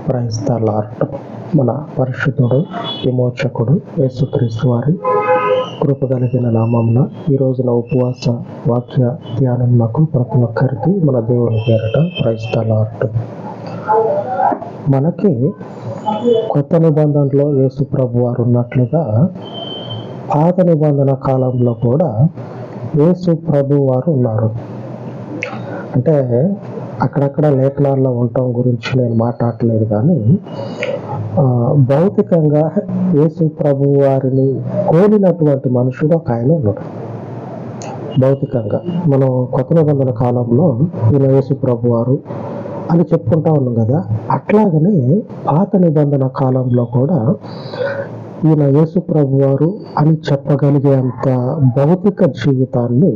Praise the lord. మన పరిశుద్ధుడు విమోచకుడు యేసుక్రీస్తు వారి కృప కలిగిన నామమున ఈ రోజున ఉపవాస వాక్య ధ్యానం నాకు ప్రతి ఒక్కరికి మన దేవుని పేరట ప్రైజ్ ద లార్డ్. మనకి కొత్త నిబంధనలో యేసు ప్రభు వారు ఉన్నట్లుగా పాత నిబంధన కాలంలో కూడా యేసు ప్రభు వారు ఉన్నారు. అంటే అక్కడక్కడ లేఖనాల్లో ఉండటం గురించి నేను మాట్లాడలేదు, కానీ భౌతికంగా యేసు ప్రభు వారిని కోలినటువంటి మనుషుడు ఒక ఆయన ఉన్నాడు. భౌతికంగా మనం కొత్త నిబంధన కాలంలో ఈయన యేసు ప్రభు వారు అని చెప్పుకుంటా ఉన్నాం కదా, అట్లాగనే పాత నిబంధన కాలంలో కూడా ఈయన యేసు ప్రభు వారు అని చెప్పగలిగేంత భౌతిక జీవితాన్ని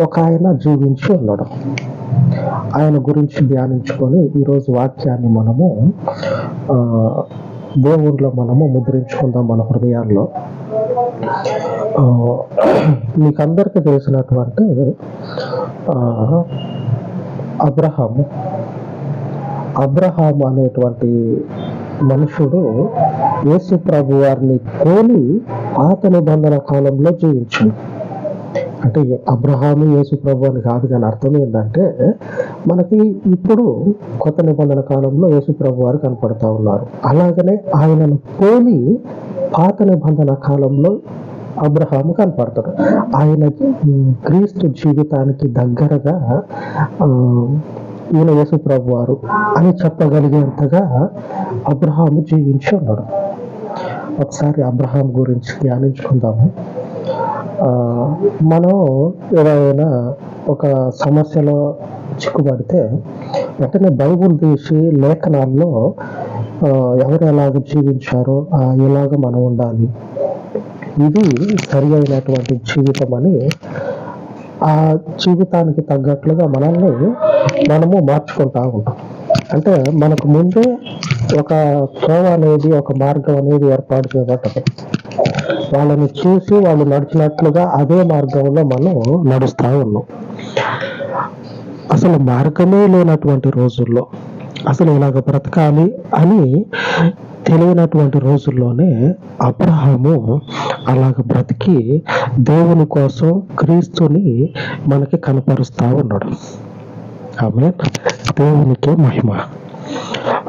ఒక ఆయన జీవించి ఉన్నాడు. ఆయన గురించి ధ్యానించుకొని ఈరోజు వాక్యాన్ని మనము దేవుళ్ళలో మనము ముద్రించుకుందాం మన హృదయాల్లో. మీకందరికీ తెలిసినటువంటి అబ్రహాం అనేటువంటి మనుషుడు యేసు ప్రభు వారిని పోలి పాత నిబంధన కాలంలో జీవించాడు. అంటే అబ్రహాము యేసు ప్రభు అని కాదు, కానీ అర్థం ఏంటంటే మనకి ఇప్పుడు కొత్త నిబంధన కాలంలో యేసు ప్రభు వారు కనపడతా ఉన్నారు. అలాగనే ఆయనను పోలి పాత నిబంధన కాలంలో అబ్రహాము కనపడతాడు. ఆయన క్రీస్తు జీవితానికి దగ్గరగా ఈయన యేసు ప్రభు వారు అని చెప్పగలిగేంతగా అబ్రహాము జీవించి ఉన్నాడు. ఒకసారి అబ్రహాం గురించి ధ్యానించుకుందాము. మనం ఏదైనా ఒక సమస్యలో చిక్కుబడితే వెంటనే బైబుల్ తీసి లేఖనాల్లో ఎవరు ఎలాగ జీవించారో ఎలాగ మనం ఉండాలి, ఇది సరి అయినటువంటి జీవితం అని ఆ జీవితానికి తగ్గట్లుగా మనము మార్చుకుంటా ఉంటాం. అంటే మనకు ముందే ఒక త్రోవ అనేది, ఒక మార్గం అనేది ఏర్పాటు చేయబడ్డది. వాళ్ళని చూసి వాళ్ళు నడిచినట్లుగా అదే మార్గంలో మనం నడుస్తూ ఉన్నాం. అసలు మార్గమే లేనటువంటి రోజుల్లో, అసలు ఇలాగ బ్రతకాలి అని తెలియనటువంటి రోజుల్లోనే అబ్రహాము అలాగ బ్రతికి దేవుని కోసం క్రీస్తుని మనకి కనపరుస్తూ ఉన్నాడు. ఆమేన్. దేవునికి మహిమ.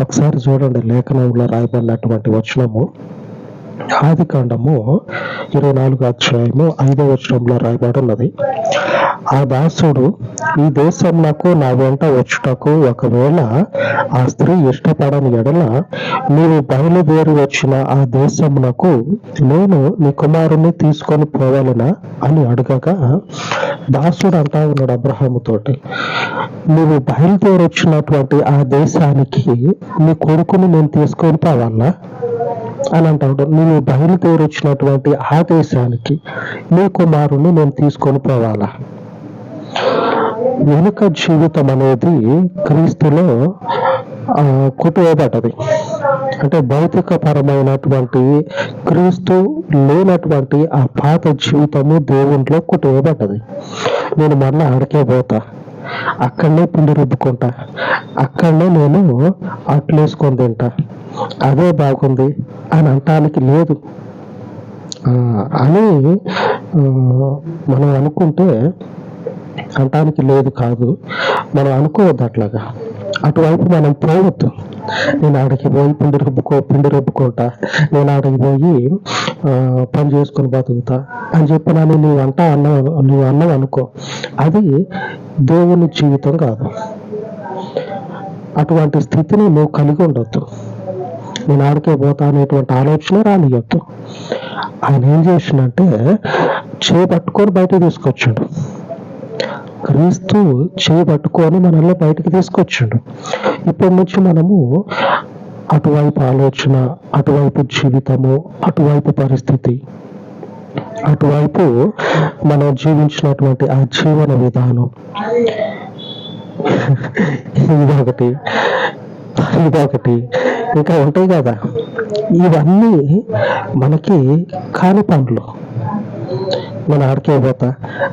ఒకసారి చూడండి, లేఖనంలో రాయబడినటువంటి వచనము ఆదికాండము 24వ అధ్యాయము 5వ వచనంలో రాయబడి ఉన్నది. ఆ దాసుడు, ఈ దేశమునకు నా వెంట వచ్చుటకు ఒకవేళ ఆ స్త్రీ ఇష్టపడని ఎడల నీవు బయలుదేరి వచ్చిన ఆ దేశమునకు నేను నీ కుమారుని తీసుకొని పోవాలనా అని అడగగా, దాసుడు అంటా ఉన్నాడు అబ్రహాముతోటి, నువ్వు బయలుదేరి వచ్చినటువంటి ఆ దేశానికి నీ కొడుకుని నేను తీసుకొని పోవాలా అని అంటాడు. నువ్వు బయలుదేరి వచ్చినటువంటి ఆ దేశానికి నీ కుమారుని నేను తీసుకొని పోవాలా? వెనుక జీవితం అనేది క్రీస్తులో కొట్టువేయబడ్డది. అంటే భౌతిక పరమైనటువంటి క్రీస్తు లేనటువంటి ఆ పాత జీవితము దేవునిలో కొట్టువేయబడ్డది. నేను మళ్ళీ ఆడికే పోతా, అక్కడనే పిండి రుబ్బుకుంటా, అక్కడనే నేను అట్లేసుకొని తింటా, అదే బాగుంది అని అంటానికి లేదు అని మనం అనుకుంటే అంటానికి లేదు కాదు, మనం అనుకోవద్దు. అట్లాగా అటువైపు మనం పోవద్దు. నేను ఆడికి పోయి పిండి రుబ్బుకుంటా, నేను ఆడికి పోయి పని చేసుకొని బతుకుతా అని చెప్పి నువ్వు అన్నావు అనుకో, అది దేవుని జీవితం కాదు. అటువంటి స్థితిని నువ్వు కలిగి ఉండొద్దు. నేను ఆడికే పోతా అనేటువంటి ఆలోచన రానియొద్దు. ఆయన ఏం చేసిందంటే చేపట్టుకొని బయటకు తీసుకొచ్చాడు. క్రీస్తు చేపట్టుకొని మనల్ని బయటకు తీసుకొచ్చాడు. ఇప్పటి నుంచి మనము అటువైపు ఆలోచన, అటువైపు జీవితము, అటువైపు పరిస్థితి, అటువైపు మనం జీవించినటువంటి ఆ జీవన విధానం, ఇదొకటి ఇంకా ఉంటాయి కదా, ఇవన్నీ మనకి కాని పనులు. నేను ఆడికే పోతా,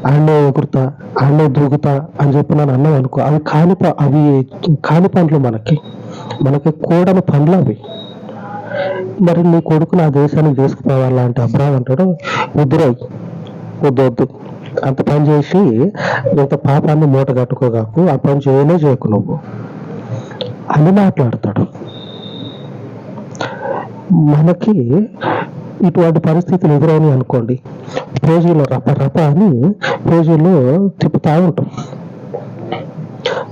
ఆడనే ఎగురుతా, ఆడనే దూకుతా అని చెప్పి నన్ను అన్నాం అనుకో, అవి కాని పనులు మనకి. మనకి కూడని పనులు అవి. మరి నీ కొడుకు నా దేశానికి తీసుకుపోవాలా అంటే అబ్రాహాం అంటాడు, వద్దురాయి, వద్దు, అంత పని చేసి ఇంత పాపాన్ని మూట కట్టుకోగాకు, ఆ పని చేయకు నువ్వు అని మాట్లాడతాడు. మనకి ఇటువంటి పరిస్థితులు ఎదురైనాయి అనుకోండి, పేజీలో రప అని పేజీలో తిప్పుతా ఉంటాం.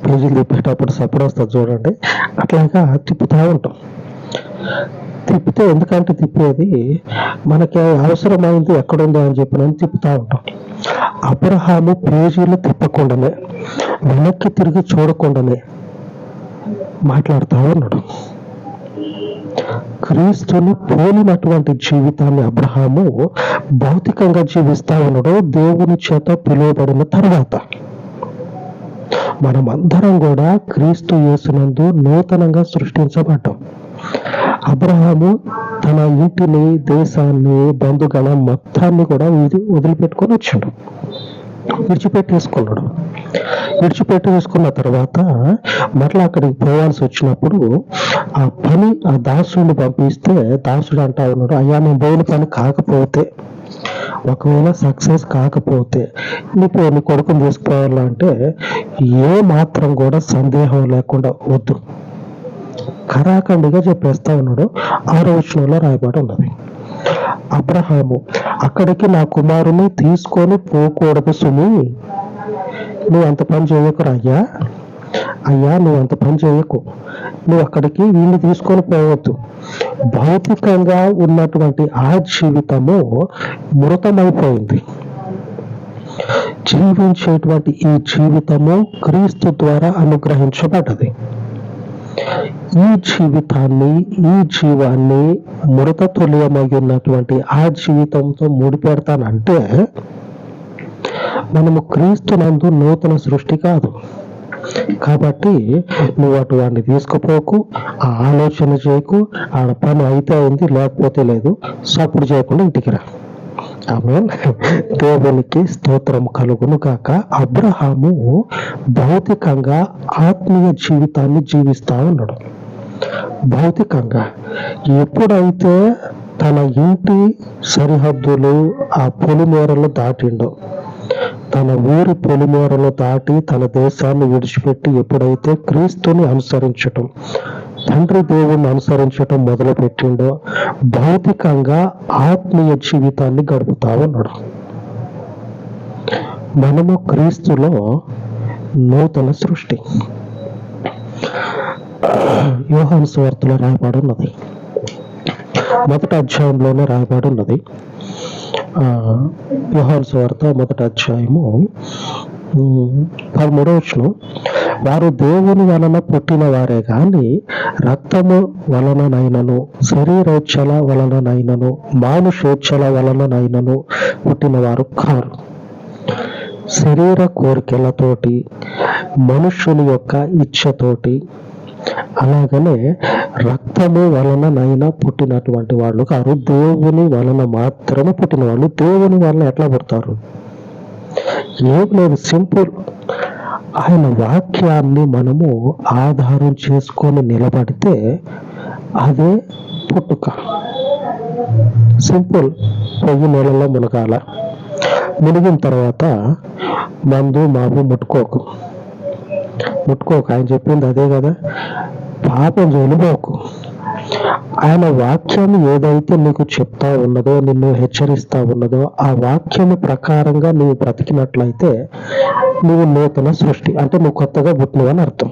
పేజీలు తిప్పేటప్పుడు సపోర్ట్ వస్తుంది చూడండి, అట్లాగా తిప్పుతా ఉంటాం. తిప్పితే ఎందుకంటే తిప్పేది మనకి అవసరమైంది ఎక్కడుందో అని చెప్పి నేను తిప్పుతా ఉంటాం. అబ్రహాము పేజీలు తిప్పకుండానే, వెనక్కి తిరిగి చూడకుండానే మాట్లాడుతూ ఉన్నాడు. క్రీస్తుని పోలినటువంటి జీవితాన్ని అబ్రహాము భౌతికంగా జీవిస్తా ఉన్నాడు దేవుని చేత పిలువబడిన తర్వాత. మనమందరం కూడా క్రీస్తు యేసునందు నూతనంగా సృష్టించబడ్డాం. అబ్రహాము తన ఇంటిని, దేశాన్ని, బంధుగణం మొత్తాన్ని కూడా వదిలిపెట్టుకొని వచ్చాడు, విడిచిపెట్టేసుకున్న తర్వాత మరలా అక్కడికి పోవాల్సి వచ్చినప్పుడు ఆ దాసుడిని పంపిస్తే దాసుడు అంటా ఉన్నాడు, అయ్యా నేను పోయిన పని కాకపోతే, ఒకవేళ సక్సెస్ కాకపోతే నీ కొడుకుని తీసుకుపోవాలంటే ఏ మాత్రం కూడా సందేహం లేకుండా వద్దు, ఖరాఖండిగా చెప్పేస్తా ఉన్నాడు. 6వ వచనంలో రాయబడి ఉన్నది, అబ్రహాము అక్కడికి నా కుమారుని తీసుకొని పోకూడదు సుమి, నువ్వు అంత పని చేయకురా అయ్యా, నువ్వు అంత పని చేయకు, నువ్వు అక్కడికి వీళ్ళు తీసుకొని పోవద్దు. భౌతికంగా ఉన్నటువంటి ఆ జీవితము మృతమైపోయింది. జీవించేటువంటి ఈ జీవితము క్రీస్తు ద్వారా అనుగ్రహించబడ్డది. ఈ జీవాన్ని మృత తుల్యమై ఉన్నటువంటి ఆ జీవితంతో ముడిపెడతానంటే మనము క్రీస్తునందు నూతన సృష్టి కాదు. కాబట్టి నువ్వు అటువంటి తీసుకుపోకు, ఆ ఆలోచన చేయకు, ఆడ పని అయితే అయింది లేకపోతే లేదు, సప్పుడు చేయకుండా ఇంటికి రా. ఆమేన్. దేవునికి స్తోత్రం కలుగును గాక. అబ్రహాము భౌతికంగా ఆత్మీయ జీవితాన్ని జీవిస్తా ఉన్నాడు. భౌతికంగా ఎప్పుడైతే తన ఇంటి సరిహద్దులు, ఆ పొలిమేరలు దాటిండో, తన ఊరి పొలిమేరలు దాటి తన దేశాన్ని విడిచిపెట్టి ఎప్పుడైతే క్రీస్తుని అనుసరించటం, తండ్రి దేవుణ్ణి అనుసరించటం మొదలు పెట్టిండో, భౌతికంగా ఆత్మీయ జీవితాన్ని గడుపుతా ఉన్నాడు. మనము క్రీస్తులో నూతన సృష్టి. యోహాను సువార్తలో రాయబడి ఉన్నది, 1వ అధ్యాయంలోనే రాయబడి ఉన్నది. యోహాను సువార్త 1వ అధ్యాయము 13వ వచనం, వారు దేవుని వలన పుట్టిన వారే గాని రక్తము వలననైనను, శరీరోచ్ఛల వలననైనను, మానుషోచ్ఛల వలననైనను పుట్టిన వారు కారు. శరీర కోరికలతోటి, మనుష్యుని యొక్క ఇచ్ఛతోటి, అలాగనే రక్తము వలననైనా పుట్టినటువంటి వాళ్ళు కారు, దేవుని వలన మాత్రమే పుట్టిన వాళ్ళు. దేవుని వలన ఎట్లా పుడతారు? ఏం లేదు, సింపుల్. ఆయన వాక్యాన్ని మనము ఆధారం చేసుకొని నిలబడితే అదే పుట్టుక. సింపుల్. పొయ్యి నీళ్ళలో మునగాల, మునిగిన తర్వాత మందు మాపు ముట్టుకోకు. ఆయన చెప్పింది అదే కదా, పాపం జోలిపోకు. ఆయన వాక్యం ఏదైతే నీకు చెప్తా ఉన్నదో, నిన్ను హెచ్చరిస్తా ఉన్నదో, ఆ వాక్యం ప్రకారంగా నువ్వు బ్రతికినట్లయితే నువ్వు నూతన సృష్టి, అంటే నువ్వు కొత్తగా పుట్టినవు అని అర్థం.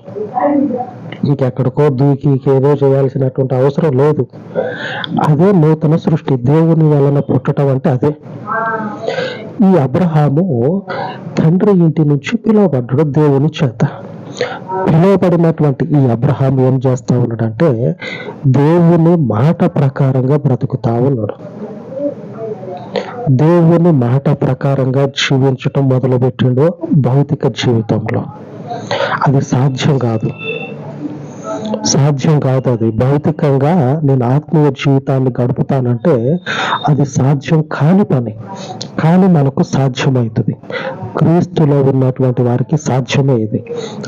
ఇంకెక్కడికో దూకి ఏదో చేయాల్సినటువంటి అవసరం లేదు. అదే నూతన సృష్టి. దేవుని వలన పుట్టడం అంటే అదే. ఈ అబ్రహాము తండ్రి ఇంటి నుంచి పిలువబడ్డాడు దేవుని చేత. పిలువబడినటువంటి ఈ అబ్రహాం ఏం చేస్తా ఉన్నాడంటే దేవుని మాట ప్రకారంగా బ్రతుకుతా ఉన్నాడు. దేవుని మాట ప్రకారంగా జీవించటం మొదలుపెట్టిండు భౌతిక జీవితంలో. అది సాధ్యం కాదు. సాధ్యం కాదు. అది భౌతికంగా నేను ఆత్మీయ జీవితాన్ని గడుపుతానంటే అది సాధ్యం కాని పని. కానీ మనకు సాధ్యమవుతుంది. క్రీస్తులో ఉన్నటువంటి వారికి సాధ్యమే ఇది.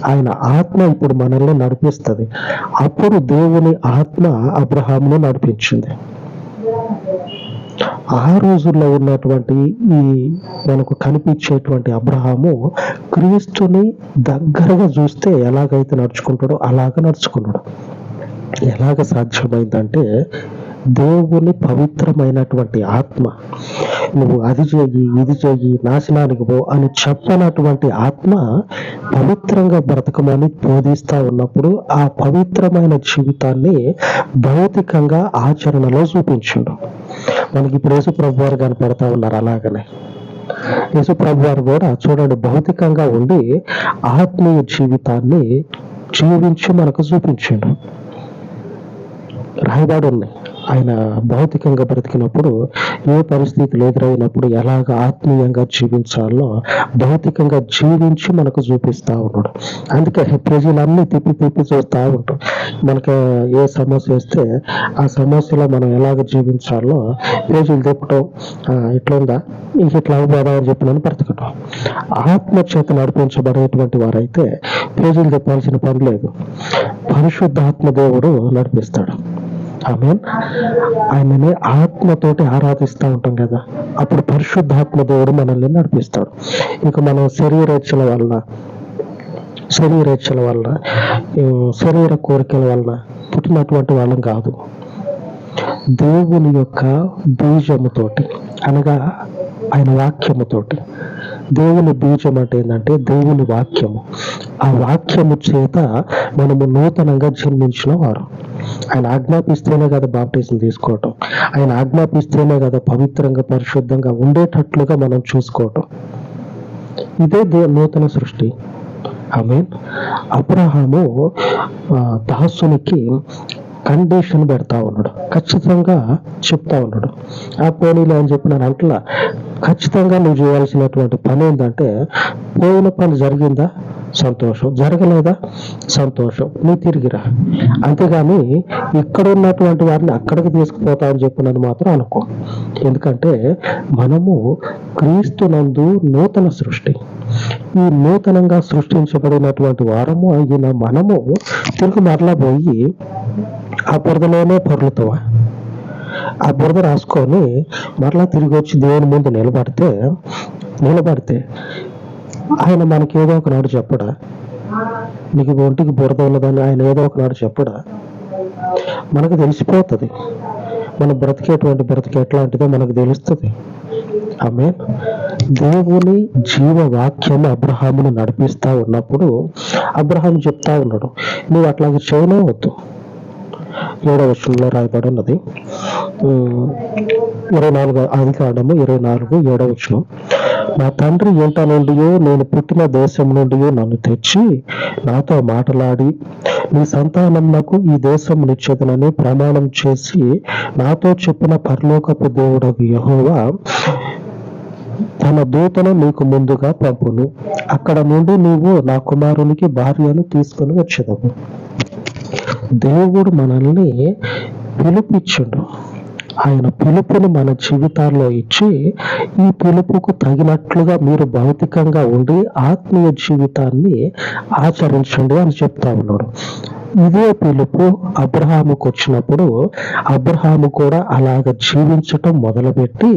ఆయన ఆత్మ ఇప్పుడు మనల్ని నడిపిస్తుంది. అప్పుడు దేవుని ఆత్మ అబ్రహామును నడిపించింది. ఆ రోజుల్లో ఉన్నటువంటి ఈ మనకు కనిపించేటువంటి అబ్రహాము క్రీస్తుని దగ్గరగా చూస్తే ఎలాగైతే నడుచుకుంటాడో అలాగ నడుచుకున్నాడు. ఎలాగ సాధ్యమైందంటే దేవుని పవిత్రమైనటువంటి ఆత్మ నువ్వు అది చెయ్యి ఇది చెయ్యి నాశనానికి పో అని చెప్పనటువంటి ఆత్మ పవిత్రంగా బ్రతకమని బోధిస్తా ఉన్నప్పుడు ఆ పవిత్రమైన జీవితాన్ని భౌతికంగా ఆచరణలో చూపించాడు. మనకి ఇప్పుడు యేసుప్రభు వారు కనపడతా ఉన్నారు. అలాగనే యేసుప్రభు వారు కూడా చూడండి భౌతికంగా ఉండి ఆత్మీయ జీవితాన్ని జీవించి మనకు చూపించాడు. రాయబాడు ఉన్నాయి. ఆయన భౌతికంగా బ్రతికినప్పుడు ఏ పరిస్థితులు ఎదురైనప్పుడు ఎలాగ ఆత్మీయంగా జీవించాలో భౌతికంగా జీవించి మనకు చూపిస్తా ఉన్నాడు. అందుకే ప్రజలన్నీ తిప్పి తిప్పి చూస్తూ ఉంటాం. మనకు ఏ సమస్య వస్తే ఆ సమస్యలో మనం ఎలాగ జీవించాలో పేజీలు తిప్పటం, ఇట్లా ఉందా ఇంక ఇట్లా అవ్వదా అని చెప్పి నన్ను బ్రతకటం. ఆత్మ చేత నడిపించబడేటువంటి వారైతే పేజీలు తిప్పాల్సిన పని లేదు. పరిశుద్ధాత్మ దేవుడు నడిపిస్తాడు. ఆమేన్. ఆయనని ఆత్మతోటి ఆరాధిస్తూ ఉంటాం కదా, అప్పుడు పరిశుద్ధాత్మ దేవుడు మనల్ని నడిపిస్తాడు. ఇంకా మనం శరీరేచ్ఛల వల్ల శరీర కోరికల వల్ల పుట్టినటువంటి వాళ్ళం కాదు. దేవుని యొక్క బీజముతోటి అనగా ఆయన వాక్యముతోటి. దేవుని బీజం అంటే ఏంటంటే దేవుని వాక్యము. ఆ వాక్యము చేత మనము నూతనంగా జన్మించిన వారు. ఆయన ఆజ్ఞాపిస్తేనే కదా బాప్టిజం తీసుకోవటం. ఆయన ఆజ్ఞాపిస్తేనే కదా పవిత్రంగా పరిశుద్ధంగా ఉండేటట్లుగా మనం చూసుకోవటం. ఇదే నూతన సృష్టి. ఆమేన్. అబ్రహాము దాసునికి కండిషన్ పెడతా ఉన్నాడు, ఖచ్చితంగా చెప్తా ఉన్నాడు. ఆ పోనీలో అని చెప్పిన అంటలా ఖచ్చితంగా నువ్వు చేయాల్సినటువంటి పని ఏంటంటే పోయిన పని జరిగిందా సంతోషం, జరగలేదా సంతోషం, నువ్వు తిరిగిరా. అంతేగాని ఇక్కడ ఉన్నటువంటి వారిని అక్కడికి తీసుకుపోతా అని చెప్పినని మాత్రం అనుకో. ఎందుకంటే మనము క్రీస్తునందు నూతన సృష్టి. ఈ నూతనంగా సృష్టించబడినటువంటి వారము అయిన మనము తిరిగి మరలా పోయి ఆ బురదలోనే పొర్లుతావా? ఆ బురద రాసుకొని మరలా తిరిగి వచ్చి దేవుని ముందు నిలబడితే ఆయన మనకి ఏదో ఒకనాడు చెప్పడా? నీకు ఒంటికి బురద ఉన్నదని ఆయన ఏదో ఒకనాడు చెప్పడా? మనకు తెలిసిపోతుంది. మనం బ్రతికేటువంటి బ్రతికి ఎట్లాంటిదో మనకు తెలుస్తుంది. ఆమె దేవుని జీవ వాక్యం అబ్రహామును నడిపిస్తా ఉన్నప్పుడు అబ్రహాము చెప్తా ఉన్నాడు, నువ్వు అట్లాగే చేయనే వద్దు. 7వ వచనంలో రాయబడి ఉన్నది. 24 ఆదికాండము 24 7వ వచనం. నా తండ్రి ఇంట నుండి నేను పుట్టిన దేశం నుండి నన్ను తెచ్చి నాతో మాట్లాడి నీ సంతానమునకు ఈ దేశం నిచ్చేదనని ప్రమాణం చేసి నాతో చెప్పిన పరలోకపు దేవుడగు యెహోవా తన దూతను నీకు ముందుగా పంపును. అక్కడ నుండి నీవు నా కుమారునికి భార్యను తీసుకుని వచ్చేదవు. దేవుడు మనల్ని పిలుపిచ్చుండు. ఆయన పిలుపుని మన జీవితాల్లో ఇచ్చి ఈ పిలుపుకు తగినట్లుగా మీరు భౌతికంగా ఉండి ఆత్మీయ జీవితాన్ని ఆచరించండి అని చెప్తా ఉన్నాడు. ఇదే పిలుపు అబ్రహాముకు వచ్చినప్పుడు అబ్రహాము కూడా అలాగ జీవించటం మొదలుపెట్టి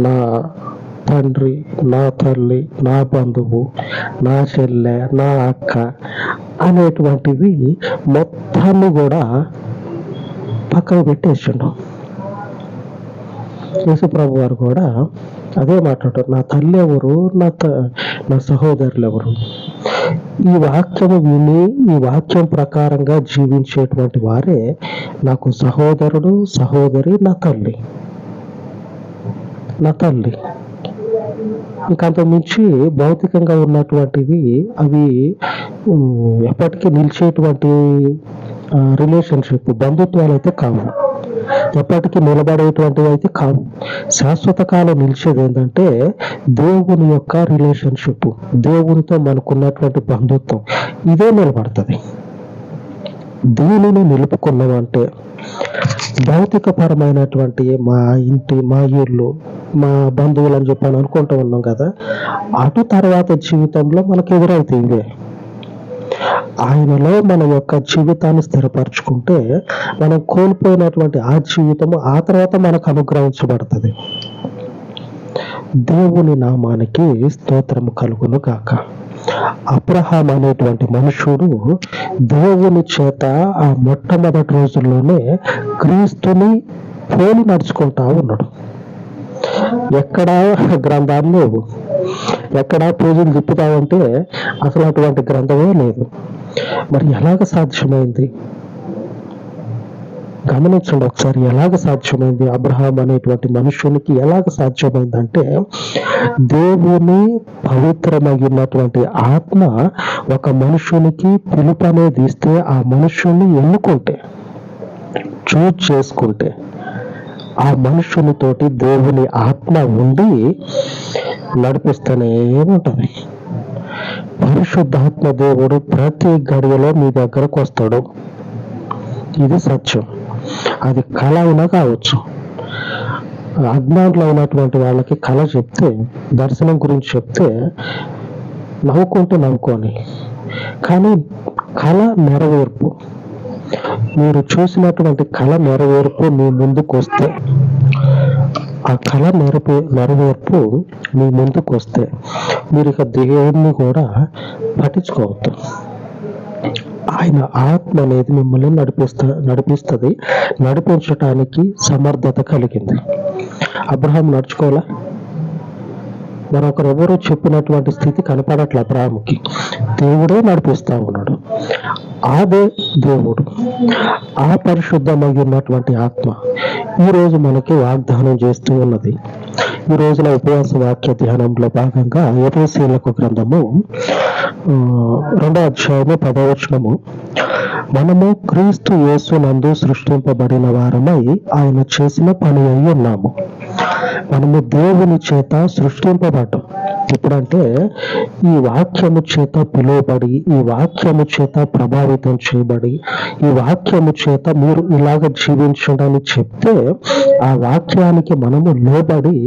నా తండ్రి, నా తల్లి, నా బంధువు, నా చెల్లె, నా అక్క అనేటువంటివి మొత్తాన్ని కూడా పక్కకు పెట్టేసిండు. యేసుప్రభు వారు కూడా అదే మాట్లాడారు, నా తల్లి ఎవరు, నా సహోదరులు ఎవరు? ఈ వాక్యము విని ఈ వాక్యం ప్రకారంగా జీవించేటువంటి వారే నాకు సహోదరుడు, సహోదరి, నా తల్లి. ఇంకంత మించి భౌతికంగా ఉన్నటువంటివి అవి ఎప్పటికీ నిలిచేటువంటి రిలేషన్షిప్, బంధుత్వాలు అయితే కావు. ఎప్పటికీ నిలబడేటువంటివి అయితే కావు. శాశ్వత కాలం నిలిచేది ఏంటంటే దేవుని యొక్క రిలేషన్షిప్, దేవునితో మనకున్నటువంటి బంధుత్వం, ఇదే నిలబడుతుంది. దీనిని నిలుపుకున్నామంటే భౌతికపరమైనటువంటి మా ఇంటి, మా ఇల్లు, మా బంధువులు అని చెప్పి అనుకుంటూ ఉన్నాం కదా, అటు తర్వాత జీవితంలో మనకు ఎదురైతే ఇవే. ఆయనలో మన యొక్క జీవితాన్ని స్థిరపరచుకుంటే మనం కోల్పోయినటువంటి ఆ జీవితము ఆ తర్వాత మనకు అనుగ్రహించబడుతుంది. దేవుని నామానికి స్తోత్రము కలుగును గాక. అబ్రహాం అనేటువంటి మనుషుడు దేవుని చేత ఆ మొట్టమొదటి రోజుల్లోనే క్రీస్తుని పోలి నడుచుకుంటా ఉన్నాడు. ఎక్కడా గ్రంథాలు లేవు, ఎక్కడా పూజలు తిప్పుతామంటే అసలు అటువంటి గ్రంథమే లేదు. మరి ఎలాగ సాధ్యమైంది? గమనించండి ఒకసారి, ఎలాగ సాధ్యమైంది? అబ్రహాం అనేటువంటి మనుషునికి ఎలాగ సాధ్యమైందంటే, దేవుని పవిత్రమైనటువంటి ఆత్మ ఒక మనుషునికి పిలుపు అనేది ఇస్తే ఆ మనుషుని ఎన్నుకుంటే, చూజ్ చేసుకుంటే, ఆ మనుషునితోటి దేవుని ఆత్మ ఉండి నడిపిస్తూనే ఉంటుంది. పరిశుద్ధాత్మ దేవుడు ప్రతి గడియలో మీ దగ్గరకు వస్తాడు. ఇది సత్యం. అది కళ అయినా కావచ్చు. అజ్ఞానులు అయినటువంటి వాళ్ళకి కళ చెప్తే, దర్శనం గురించి చెప్తే నవ్వుకొని, కానీ కళ నెరవేర్పు, మీరు చూసినటువంటి కళ నెరవేర్పు మీ ముందుకు వస్తే, ఆ కళ నెరవేర్పు మీ ముందుకు వస్తే మీరు ఇక దేవుడిని కూడా పట్టించుకోవద్దు. ఆయన ఆత్మ అనేది మిమ్మల్ని నడిపిస్తుంది. నడిపించటానికి సమర్థత కలిగింది. అబ్రహాం నడుచుకోవాలా? మరొకరెవరూ చెప్పినటువంటి స్థితి కనపడట్ల అబ్రహాంకి. దేవుడే నడిపిస్తా ఉన్నాడు. అదే దేవుడు, ఆ పరిశుద్ధమైనటువంటి ఆత్మ ఈరోజు మనకి వాగ్దానం చేస్తూ ఉన్నది. ఈ రోజున ఉపవాస వాక్య ధ్యానంలో భాగంగా ఎఫెసీయులకు గ్రంథము 2వ అధ్యాయము 10వ వచనము, మనము క్రీస్తు యేసునందు సృష్టింపబడిన వారమై ఆయన చేసిన పని అయి ఉన్నాము. మనము దేవుని చేత సృష్టింపబడ్డం. ఇప్పుడంటే ఈ వాక్యము చేత పిలువబడి, ఈ వాక్యము చేత ప్రభావితం చేయబడి, ఈ వాక్యము చేత మీరు ఇలాగ జీవించడని చెప్తే ఆ వాక్యానికి మనము లోబడి,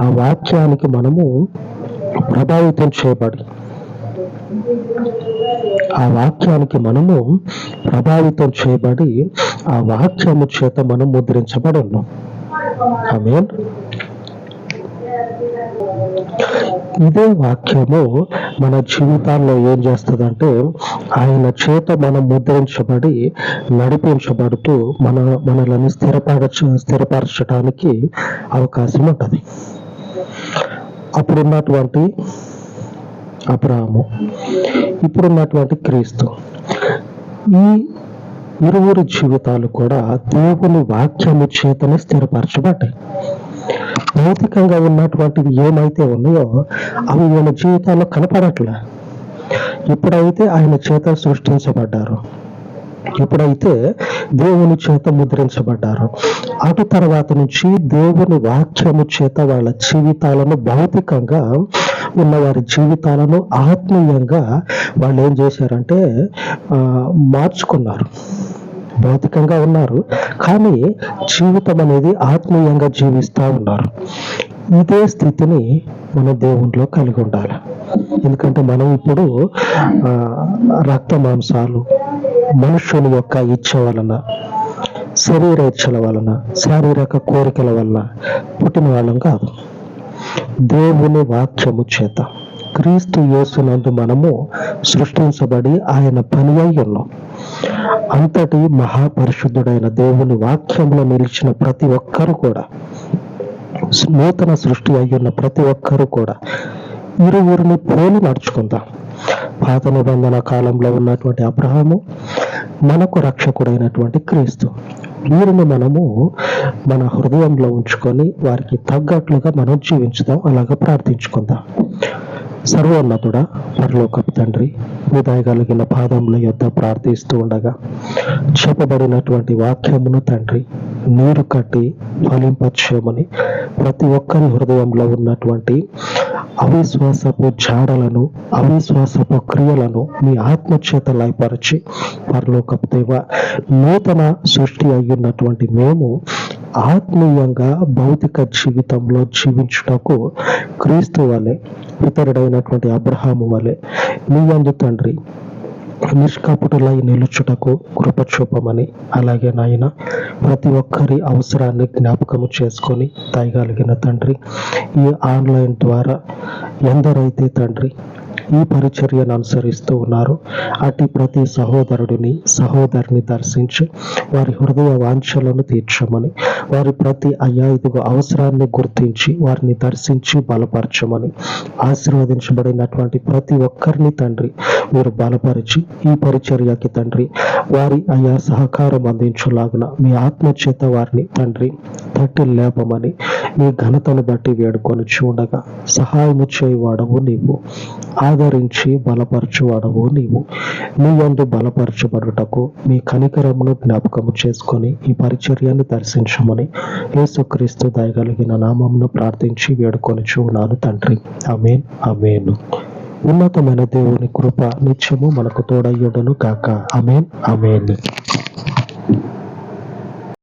ఆ వాక్యానికి మనము ప్రభావితం చేయబడి, ఆ వాక్యానికి మనము ప్రభావితం చేయబడి, ఆ వాక్యము చేత మనం ముద్రించబడి ఉన్నాం. ఆమేన్. ఇదే వాక్యము మన జీవితాల్లో ఏం చేస్తుందంటే, ఆయన చేత మనం ముద్రించబడి నడిపించబడుతూ మనల్ని స్థిరపరచడానికి అవకాశం ఉంటుంది. అప్పుడున్నటువంటి అబ్రహాము, ఇప్పుడున్నటువంటి క్రీస్తు, ఈ ఇరువురి జీవితాలు కూడా దేవుని వాక్యము చేతనే స్థిరపరచబడ్డాయి. భౌతికంగా ఉన్నటువంటివి ఏమైతే ఉన్నాయో అవి వీళ్ళ జీవితాల్లో కనపడట్లే. ఎప్పుడైతే ఆయన చేత సృష్టించబడ్డారు, ఎప్పుడైతే దేవుని చేత ముద్రించబడ్డారు, అటు తర్వాత నుంచి దేవుని వాక్యము చేత వాళ్ళ జీవితాలను, భౌతికంగా ఉన్న వారి జీవితాలను ఆత్మీయంగా వాళ్ళు ఏం చేశారంటే మార్చుకున్నారు. భౌతికంగా ఉన్నారు కానీ జీవితం అనేది ఆత్మీయంగా జీవిస్తూ ఉన్నారు. ఇదే స్థితిని మనం దేవునిలో కలిగి ఉండాలి. ఎందుకంటే మనం ఇప్పుడు రక్త మాంసాలు, మనుషుని యొక్క ఇచ్చ వలన, శరీర ఇచ్చల వలన, శారీరక కోరికల వలన పుట్టిన వాళ్ళం కాదు. దేవుని వాక్యము చేత క్రీస్తు యేసునందు మనము సృష్టించబడి ఆయన పని అయి ఉన్నాం. అంతటి మహాపరిశుద్ధుడైన దేవుని వాక్యంలో నిలిచిన ప్రతి ఒక్కరు కూడా, నూతన సృష్టి అయ్యున్న ప్రతి ఒక్కరు కూడా ఇరువురిని పోలి నడుచుకుందాం. పాత నిబంధన కాలంలో ఉన్నటువంటి అబ్రహాము, మనకు రక్షకుడైనటువంటి క్రీస్తు, వీరిని మనము మన హృదయంలో ఉంచుకొని వారికి తగ్గట్లుగా మనం జీవించుదాం. అలాగా ప్రార్థించుకుందాం. సర్వోన్నతుడా, పరలోకపు తండ్రి, మీ దయగలిగిన పాదముల యొద్ద ప్రార్థిస్తూ ఉండగా చెప్పబడినటువంటి వాక్యమును తండ్రి నీరు కట్టి ఫలింపచేయమని, ప్రతి ఒక్కరి హృదయంలో ఉన్నటువంటి అవిశ్వాసపు జాడలను, అవిశ్వాసపు క్రియలను మీ ఆత్మచేత లయపరిచి, పరలోకపు దేవ, నూతన సృష్టి అయ్యున్నటువంటి మేము ఆత్మీయంగా భౌతిక జీవితంలో జీవించుటకు క్రీస్తు వలె, పితరుడైనటువంటి అబ్రహాము వలె మీ యందు తండ్రి నిష్కపటులై నిలుచుటకు కృప చూపమని, అలాగే నాయన ప్రతి ఒక్కరి అవసరాన్ని జ్ఞాపకము చేసుకొని దయగలిగిన తండ్రి, ఈ ఆన్లైన్ ద్వారా ఎందరైతే తండ్రి ఈ పరిచర్యను అనుసరిస్తూ ఉన్నారు, అటు ప్రతి సహోదరుడిని సహోదరిని దర్శించి వారి హృదయ వాంఛలను తీర్చమని, వారి ప్రతి ఇదిగో అవసరాన్ని గుర్తించి వారిని దర్శించి బలపరచమని, ఆశీర్వదించబడినటువంటి ప్రతి ఒక్కరిని తండ్రి మీరు బలపరిచి ఈ పరిచర్యకి తండ్రి వారి సహకారం అందించులాగున మీ ఆత్మచేత వారిని తండ్రి తట్టి లేపమని మీ ఘనతను బట్టి వేడుకొని చూడగా సహాయము చేయవాడవు నీవు, ఆదరించి బలపరచువాడవు నీవు. నీ యందు బలపరచబడుటకు మీ కనికరమును జ్ఞాపకము చేసుకొని ఈ పరిచర్యను దర్శించమని యేసుక్రీస్తు దయగలిగిన నామమును ప్రార్థించి వేడుకొని చూన్నాను తండ్రి. ఆమేన్, ఆమేన్. ఉన్నతమైన దేవుని కృప నిత్యము మనకు తోడయ్యుడను గాక. ఆమేన్, ఆమేన్.